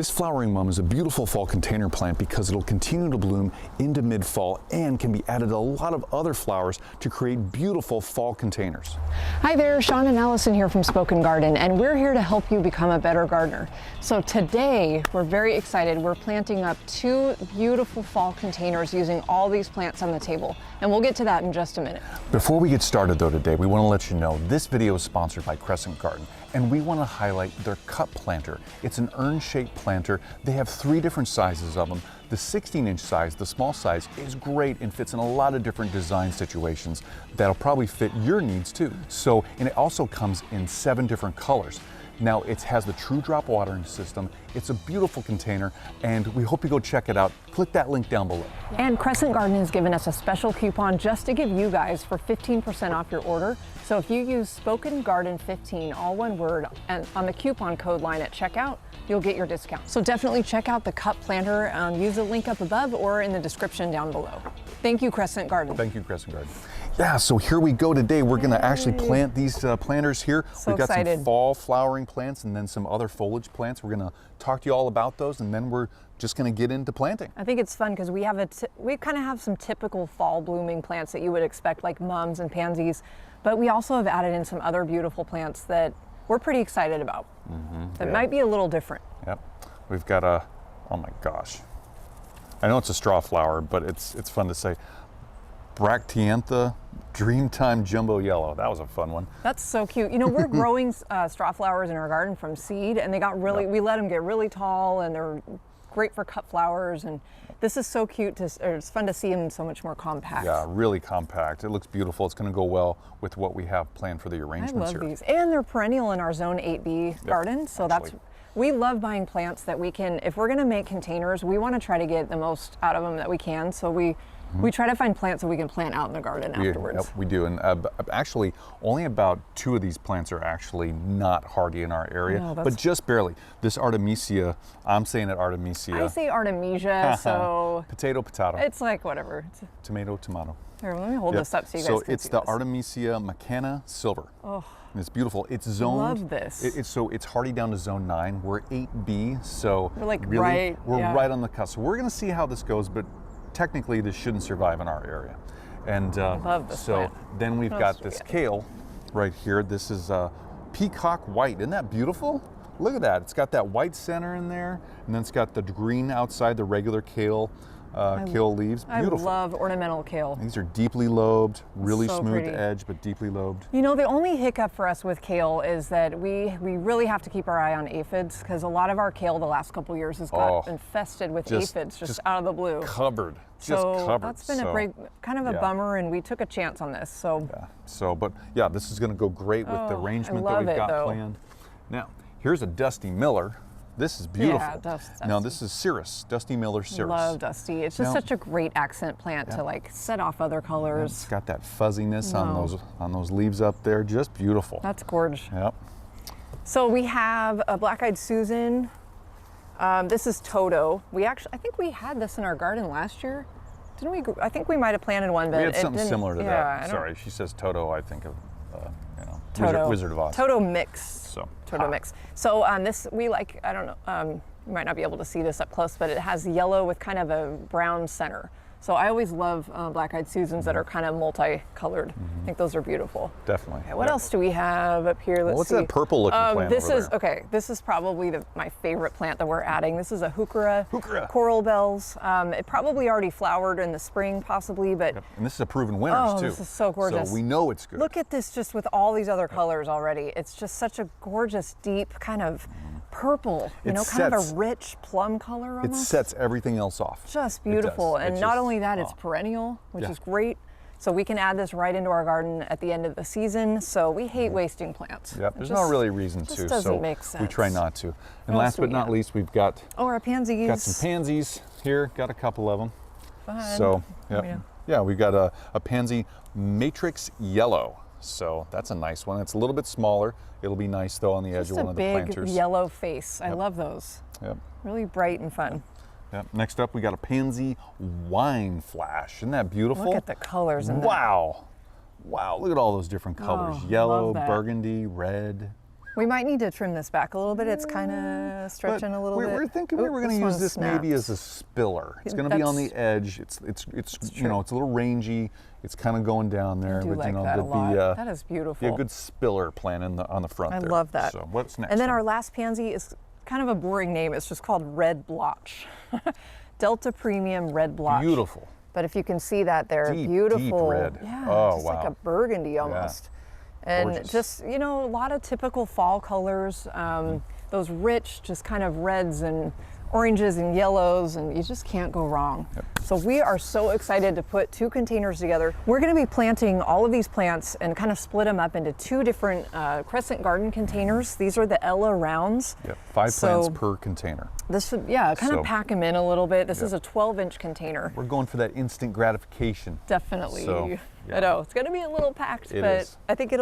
This flowering mum is a beautiful fall container plant because it'll continue to bloom into mid-fall and can be added to a lot of other flowers to create beautiful fall containers. Hi there, Sean and Allison here from Spoken Garden, and we're here to help you become a better gardener. So today, we're very excited. We're planting up 2 beautiful fall containers using all these plants on the table, and we'll get to that in just a minute. Before we get started though today, we want to let you know this video is sponsored by Crescent Garden, and we want to highlight their cup planter. It's an urn-shaped planter. They have 3 different sizes of them. The 16-inch size, the small size, is great and fits in a lot of different design situations that'll probably fit your needs too. So, and it also comes in 7 different colors. Now, it has the True Drop watering system. It's a beautiful container, and we hope you go check it out. Click that link down below. And Crescent Garden has given us a special coupon just to give you guys for 15% off your order. So if you use Spoken Garden 15, all one word, and on the coupon code line at checkout, you'll get your discount. So definitely check out the cup planter. Use the link up above or in the description down below. Thank you, Crescent Garden. Thank you, Crescent Garden. Yeah, so here we go today. We're going to actually plant these planters here. So We've got excited. some fall flowering plants and then some other foliage plants. We're going to talk to you all about those, and then we're just going to get into planting. I think it's fun because we kind of have some typical fall blooming plants that you would expect, like mums and pansies, but we also have added in some other beautiful plants that we're pretty excited about. That might be a little different. Yep. We've got a, oh my gosh. I know it's a straw flower, but it's fun to say. Bracteantha Dreamtime Jumbo Yellow. That was a fun one. That's so cute. You know, we're growing straw flowers in our garden from seed, and they got really, we let them get really tall, and they're great for cut flowers. And this is so cute, it's fun to see them so much more compact. Yeah, really compact. It looks beautiful. It's going to go well with what we have planned for the arrangements here. I love these. And they're perennial in our Zone 8B garden, so we love buying plants that we can, if we're going to make containers, we want to try to get the most out of them that we can. So we try to find plants that we can plant out in the garden afterwards. Yep, we do. And actually, only about 2 of these plants are actually not hardy in our area, but just barely. This Artemisia, I'm saying it Artemisia. I say Artemisia, so... Potato, potato. It's like whatever. Tomato, tomato. Here, let me hold this up so you guys can see. So it's the Artemisia McKenna Silver. Oh. And it's beautiful. It's zoned. Love this. It's hardy down to zone 9. We're 8B, so we're like really, we're yeah. right on the cusp. So we're going to see how this goes, but technically this shouldn't survive in our area. And I love this plant. Then we've got this kale right here. This is peacock white. Isn't that beautiful? Look at that. It's got that white center in there, and then it's got the green outside, the regular kale leaves. Beautiful. I love ornamental kale. These are deeply lobed, really so smooth pretty. edge, but deeply lobed. You know, the only hiccup for us with kale is that we really have to keep our eye on aphids, because a lot of our kale the last couple years has got infested with aphids just out of the blue. Covered. That's been a great, kind of a bummer, and we took a chance on this. But this is going to go great with the arrangement that we've got planned. Now, here's a Dusty Miller. This is beautiful. Yeah, Dusty. Now this is Cirrus, Dusty Miller Cirrus. Love Dusty. It's just such a great accent plant to like set off other colors. It's got that fuzziness on those leaves up there. Just beautiful. That's gorgeous. Yep. So we have a Black-Eyed Susan. This is Toto. I think we had this in our garden last year. Didn't we? I think we might have planted one, but we had something similar to that. Yeah, Sorry, she says Toto. I think of Toto. Wizard of Oz. Toto mix. Toto mix. So this we like. I don't know. You might not be able to see this up close, but it has yellow with kind of a brown center. So I always love Black-Eyed Susans that are kind of multicolored. I think those are beautiful. Definitely. Okay, what else do we have up here? Let's see. What's that purple looking plant this over is there? Okay. This is probably my favorite plant that we're adding. This is a heuchera. Coral bells. It probably already flowered in the spring, possibly, but and this is a proven winner too. This is so gorgeous. So we know it's good. Look at this, just with all these other colors already. It's just such a gorgeous, deep kind of purple. Kind of a rich plum color almost. It sets everything else off. Just beautiful. And not only that, it's perennial, which is great. So we can add this right into our garden at the end of the season. So we hate wasting plants. Yep, there's no really reason to. Doesn't make sense. We try not to. And last but not least, we've got our pansies. Got some pansies here. Got a couple of them. Fun. So we've got a pansy matrix yellow. So that's a nice one. It's a little bit smaller. It'll be nice though on the edge of one of the planters. Just a big yellow face. I love those. Yep. Really bright and fun. Yep. Next up, we got a pansy wine flash. Isn't that beautiful? Look at the colors in that. Wow. Wow, look at all those different colors. Yellow, burgundy, red. We might need to trim this back a little bit. It's kind of stretching a little bit. We're thinking we were going to use this maybe as a spiller. It's going to be on the edge. It's you know, it's a little rangy. It's kind of going down there. I do but like you know, that a there'd lot. That is beautiful. be a good spiller plan on the front I there. love that. So what's next? And then our last pansy is kind of a boring name. It's just called Red Blotch. Delta Premium Red Blotch. Beautiful. But if you can see that there, Deep, beautiful. deep red. Yeah, Oh, just wow. like a burgundy almost. And Gorgeous. just, you know, a lot of typical fall colors. Those rich, just kind of reds and oranges and yellows, and you just can't go wrong. Yep. So we are so excited to put 2 containers together. We're going to be planting all of these plants and kind of split them up into 2 different Crescent Garden containers. These are the Ella rounds. Yep. 5 plants per container. This should, yeah, kind of pack them in a little bit. This is a 12-inch container. We're going for that instant gratification. Definitely. So, yeah. I know it's going to be a little packed, It but is. I think they're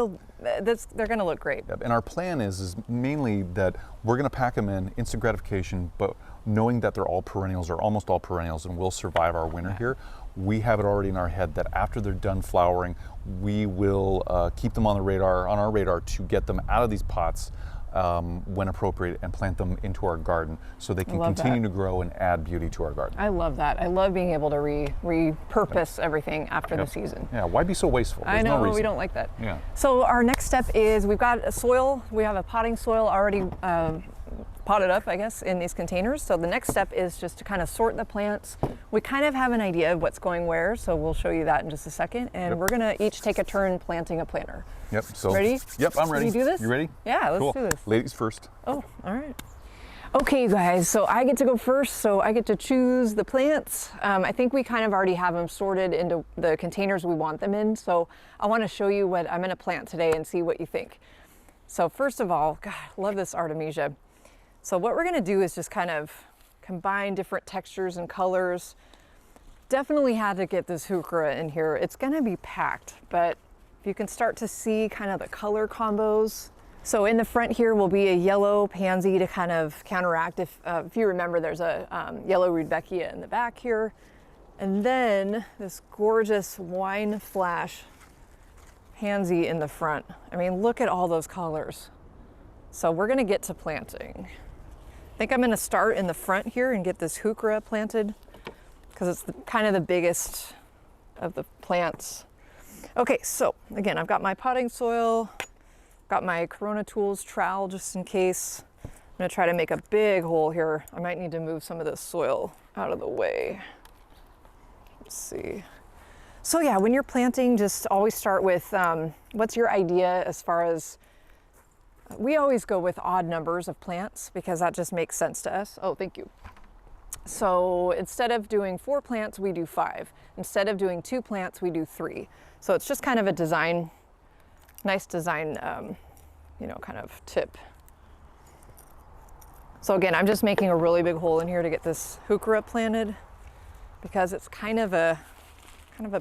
going to look great. Yep. And our plan is mainly that we're going to pack them in, instant gratification, but knowing that they're all perennials or almost all perennials and will survive our winter here, we have it already in our head that after they're done flowering, we will keep them on our radar to get them out of these pots when appropriate and plant them into our garden so they can continue to grow and add beauty to our garden. I love that. I love being able to repurpose everything after the season. Yeah, why be so wasteful? There's I know, no reason. we don't like that. Yeah. So our next step is we've got a soil. We have a potting soil already potted up, I guess, in these containers. So the next step is just to kind of sort the plants. We kind of have an idea of what's going where, so we'll show you that in just a second. And we're gonna each take a turn planting a planter. Yep. So ready? Yep, I'm ready. Can we do this? You ready? Yeah, let's Cool. do this. Ladies first. Oh, all right. Okay, you guys, so I get to go first, so I get to choose the plants. I think we kind of already have them sorted into the containers we want them in, so I want to show you what I'm going to plant today and see what you think. So first of all, God, I love this Artemisia. So what we're going to do is just kind of combine different textures and colors. Definitely had to get this heuchera in here. It's going to be packed, but you can start to see kind of the color combos. So in the front here will be a yellow pansy to kind of counteract. If you remember, there's a yellow rudbeckia in the back here. And then this gorgeous wine flash pansy in the front. I mean, look at all those colors. So we're gonna get to planting. I think I'm gonna start in the front here and get this heuchera planted because it's kind of the biggest of the plants. Okay, so again, I've got my potting soil, got my Corona Tools trowel just in case. I'm gonna try to make a big hole here. I might need to move some of this soil out of the way. Let's see. So yeah, when you're planting, just always start with what's your idea as far as, we always go with odd numbers of plants because that just makes sense to us. Oh, thank you. So instead of doing 4 plants, we do 5. Instead of doing 2 plants, we do 3. So it's just kind of a design, nice design, you know, kind of tip. So again, I'm just making a really big hole in here to get this heuchera planted because it's kind of a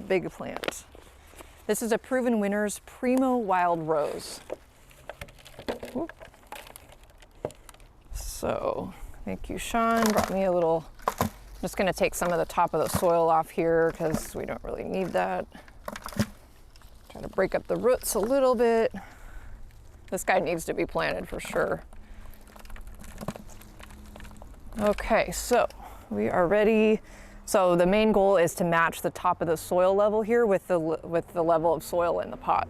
big plant. This is a Proven Winners Primo Wild Rose. Whoop. So thank you, Sean. Brought me a little, I'm just gonna take some of the top of the soil off here because we don't really need that. Try to break up the roots a little bit. This guy needs to be planted for sure. Okay, so we are ready. So the main goal is to match the top of the soil level here with the level of soil in the pot.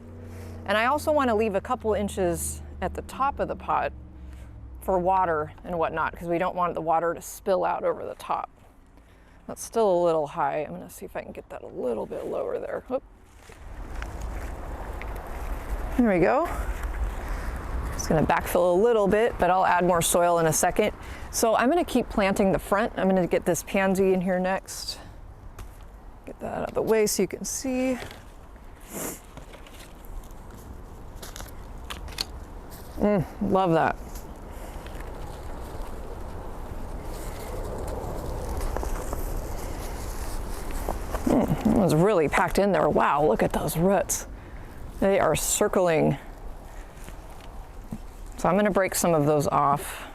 And I also want to leave a couple inches at the top of the pot for water and whatnot because we don't want the water to spill out over the top. That's still a little high. I'm going to see if I can get that a little bit lower there. Oop. There we go. Just going to backfill a little bit, but I'll add more soil in a second. So I'm going to keep planting the front. I'm going to get this pansy in here next. Get that out of the way so you can see. Love that. It was really packed in there. Wow, look at those roots. They are circling. So I'm going to break some of those off.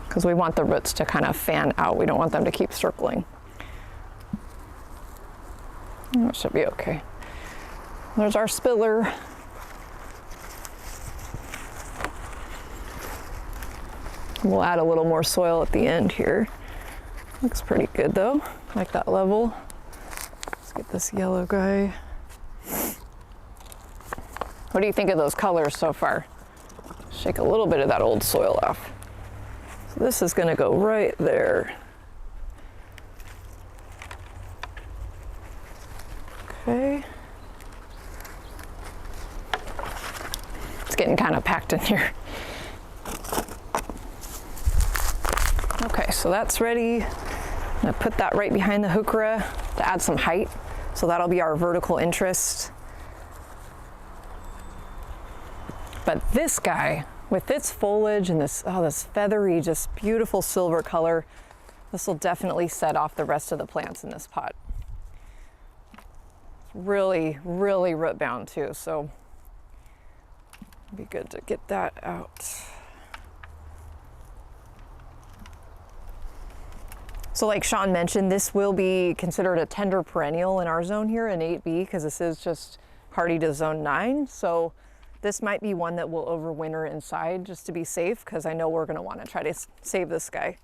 Because we want the roots to kind of fan out. We don't want them to keep circling. That should be okay. There's our spiller. We'll add a little more soil at the end here. Looks pretty good though, like that level. Let's get this yellow guy. What do you think of those colors so far? Shake a little bit of that old soil off. So this is gonna go right there. Okay. It's getting kind of packed in here. Okay, so that's ready. I'm gonna put that right behind the heuchera to add some height. So that'll be our vertical interest. But this guy, with its foliage and this, oh, this feathery, just beautiful silver color, this will definitely set off the rest of the plants in this pot. Really, really root bound too, so it'd be good to get that out. So like Sean mentioned, this will be considered a tender perennial in our zone here in 8B because this is just hardy to zone 9. So this might be one that will overwinter inside just to be safe, because I know we're going to want to try to save this guy.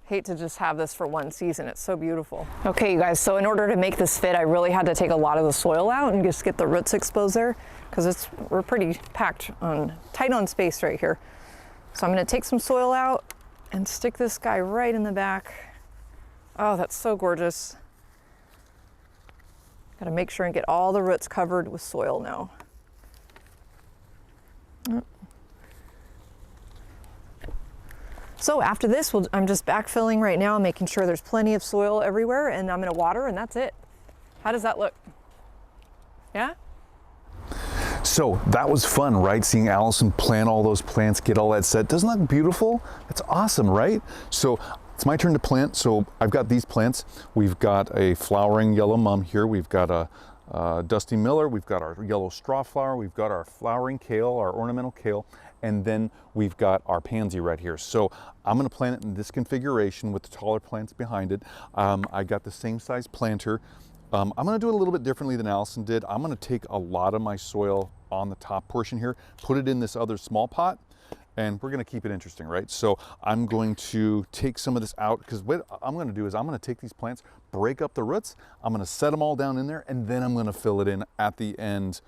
Hate to just have this for one season. It's so beautiful. Okay, you guys, so in order to make this fit, I really had to take a lot of the soil out and just get the roots exposed there, because we're pretty packed tight on space right here. So I'm going to take some soil out and stick this guy right in the back. Oh, that's so gorgeous. Got to make sure and get all the roots covered with soil now. So after this, I'm just backfilling right now, making sure there's plenty of soil everywhere, and I'm gonna water, and that's it. How does that look? Yeah? So that was fun, right? Seeing Allison plant all those plants, get all that set. Doesn't that look beautiful? That's awesome, right? So it's my turn to plant. So I've got these plants. We've got a flowering yellow mum here. We've got a Dusty Miller. We've got our yellow straw flower. We've got our flowering kale, our ornamental kale. And then we've got our pansy right here. So I'm gonna plant it in this configuration with the taller plants behind it. I got the same size planter. I'm gonna do it a little bit differently than Allison did. I'm gonna take a lot of my soil on the top portion here, put it in this other small pot, and we're gonna keep it interesting, right? So I'm going to take some of this out, because what I'm gonna do is I'm gonna take these plants, break up the roots, I'm gonna set them all down in there, and then I'm gonna fill it in at the end,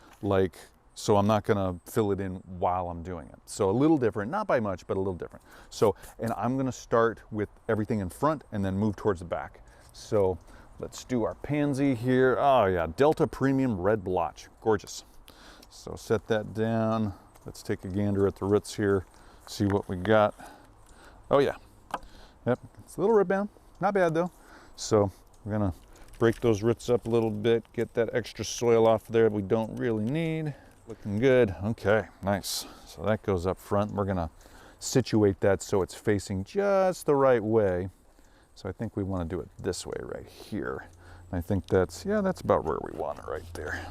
so I'm not gonna fill it in while I'm doing it. So a little different, not by much, but a little different. So, and I'm gonna start with everything in front and then move towards the back. So let's do our pansy here. Oh yeah, Delta Premium Red Blotch, gorgeous. So set that down. Let's take a gander at the roots here, see what we got. Oh yeah, yep, it's a little root bound, not bad though. So we're gonna break those roots up a little bit, get that extra soil off there we don't really need. Looking good. Okay, nice. So that goes up front. We're gonna situate that so it's facing just the right way. So I think we want to do it this way right here. And I think that's about where we want it right there.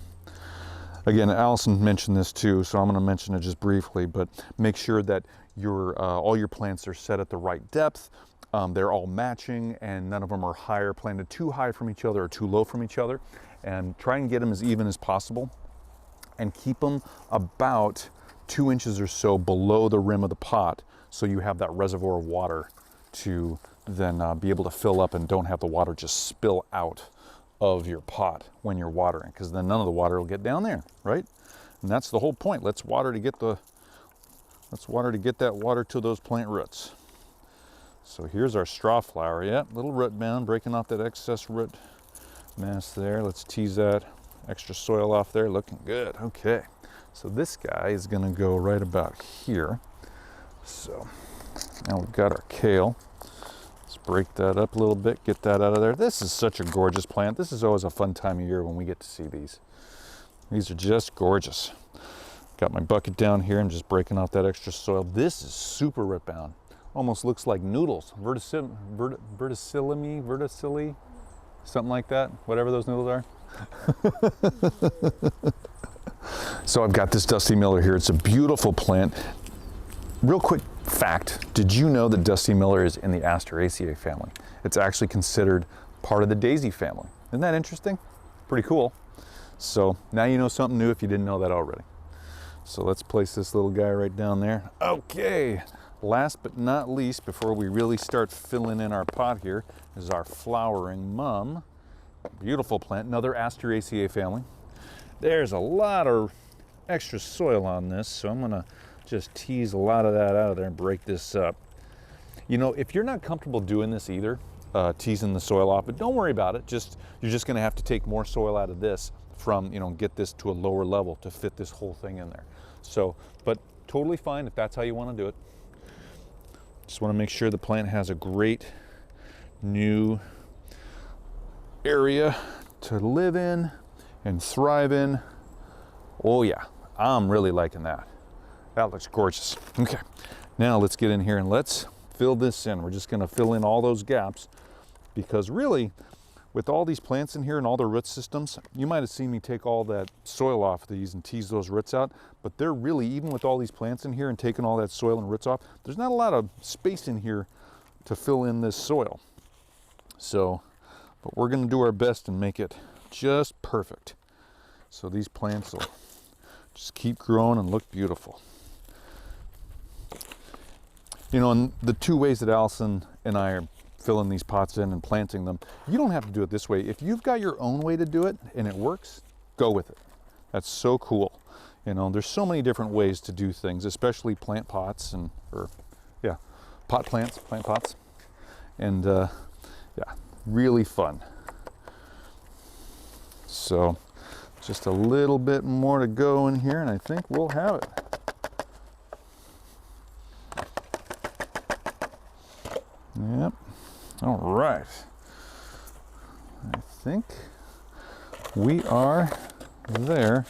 Again, Allison mentioned this too, so I'm gonna mention it just briefly, but make sure that all your plants are set at the right depth. They're all matching, and none of them are planted too high from each other or too low from each other. And try and get them as even as possible, and keep them about 2 inches or so below the rim of the pot, so you have that reservoir of water to then be able to fill up and don't have the water just spill out of your pot when you're watering, because then none of the water will get down there, right? And that's the whole point. Let's water to get that water to those plant roots. So here's our straw flower. Yeah, little root bound, breaking off that excess root mass there. Let's tease that extra soil off there, looking good. Okay, so this guy is gonna go right about here. So now we've got our kale. Let's break that up a little bit, get that out of there. This is such a gorgeous plant. This is always a fun time of year when we get to see these. These are just gorgeous. Got my bucket down here and just breaking off that extra soil. This is super root bound. Almost looks like noodles, verticilli, something like that, whatever those noodles are. So I've got this Dusty Miller here. It's a beautiful plant. Real quick fact, did you know that Dusty Miller is in the Asteraceae family? It's actually considered part of the daisy family. Isn't that interesting? Pretty cool. So now you know something new if you didn't know that already. So let's place this little guy right down there. Okay, last but not least, before we really start filling in our pot here, is our flowering mum. Beautiful plant, another Asteraceae family. There's a lot of extra soil on this, so I'm gonna just tease a lot of that out of there and break this up. You know, if you're not comfortable doing this either, teasing the soil off, but don't worry about it. You're just gonna have to take more soil out of this from, you know, get this to a lower level to fit this whole thing in there. So, but totally fine if that's how you wanna do it. Just wanna make sure the plant has a great new area to live in and thrive in. Oh yeah, I'm really liking that. That looks gorgeous. Okay, now let's get in here and let's fill this in. We're just gonna fill in all those gaps because really, with all these plants in here and all the root systems, you might have seen me take all that soil off these and tease those roots out, but they're really, even with all these plants in here and taking all that soil and roots off, there's not a lot of space in here to fill in this soil. So, but we're gonna do our best and make it just perfect. So these plants will just keep growing and look beautiful. You know, and the two ways that Allison and I are filling these pots in and planting them, you don't have to do it this way. If you've got your own way to do it and it works, go with it. That's so cool. You know, there's so many different ways to do things, especially plant pots and, pot plants, plant pots. And yeah, really fun. So just a little bit more to go in here and I think we'll have it. Yep. All right. I think we are there.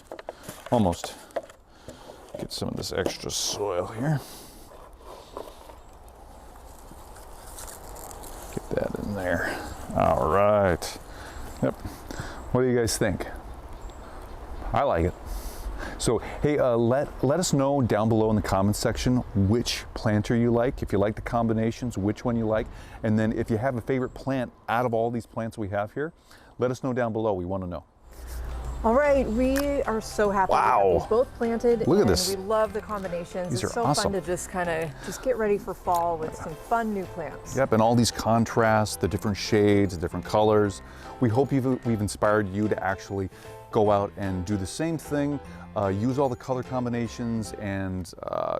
Almost. Get some of this extra soil here. Get that in there. All right. Yep. What do you guys think? I like it. So, hey, let us know down below in the comments section which planter you like, if you like the combinations, which one you like, and then if you have a favorite plant out of all these plants we have here, let us know down below. We want to know. All right, we are so happy to have these both planted. Look at this. We love the combinations. These it's are so awesome. fun to just kind of get ready for fall with some fun new plants. Yep, and all these contrasts, the different shades, the different colors. We hope we've inspired you to actually go out and do the same thing. Use all the color combinations and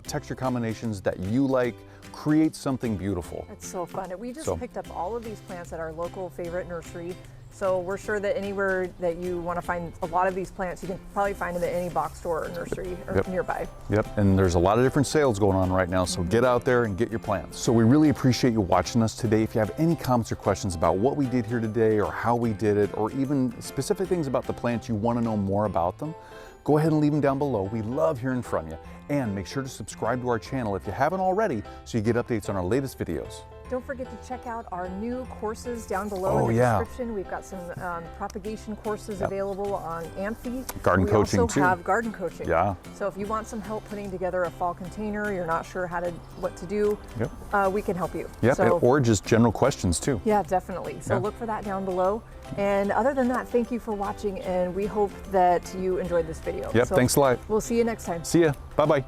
texture combinations that you like. Create something beautiful. It's so fun. We just picked up all of these plants at our local favorite nursery. So we're sure that anywhere that you want to find a lot of these plants, you can probably find them at any box store or nursery or nearby. Yep, and there's a lot of different sales going on right now, so get out there and get your plants. So we really appreciate you watching us today. If you have any comments or questions about what we did here today or how we did it, or even specific things about the plants you want to know more about them, go ahead and leave them down below. We love hearing from you. And make sure to subscribe to our channel if you haven't already so you get updates on our latest videos. Don't forget to check out our new courses down below in the description. We've got some propagation courses available on Amphi. Garden coaching too. We also have garden coaching. Yeah. So if you want some help putting together a fall container, you're not sure what to do, we can help you. Yep, so, or just general questions too. Yeah, definitely. So look for that down below. And other than that, thank you for watching, and we hope that you enjoyed this video. Yep, thanks a lot. We'll see you next time. See ya. Bye-bye.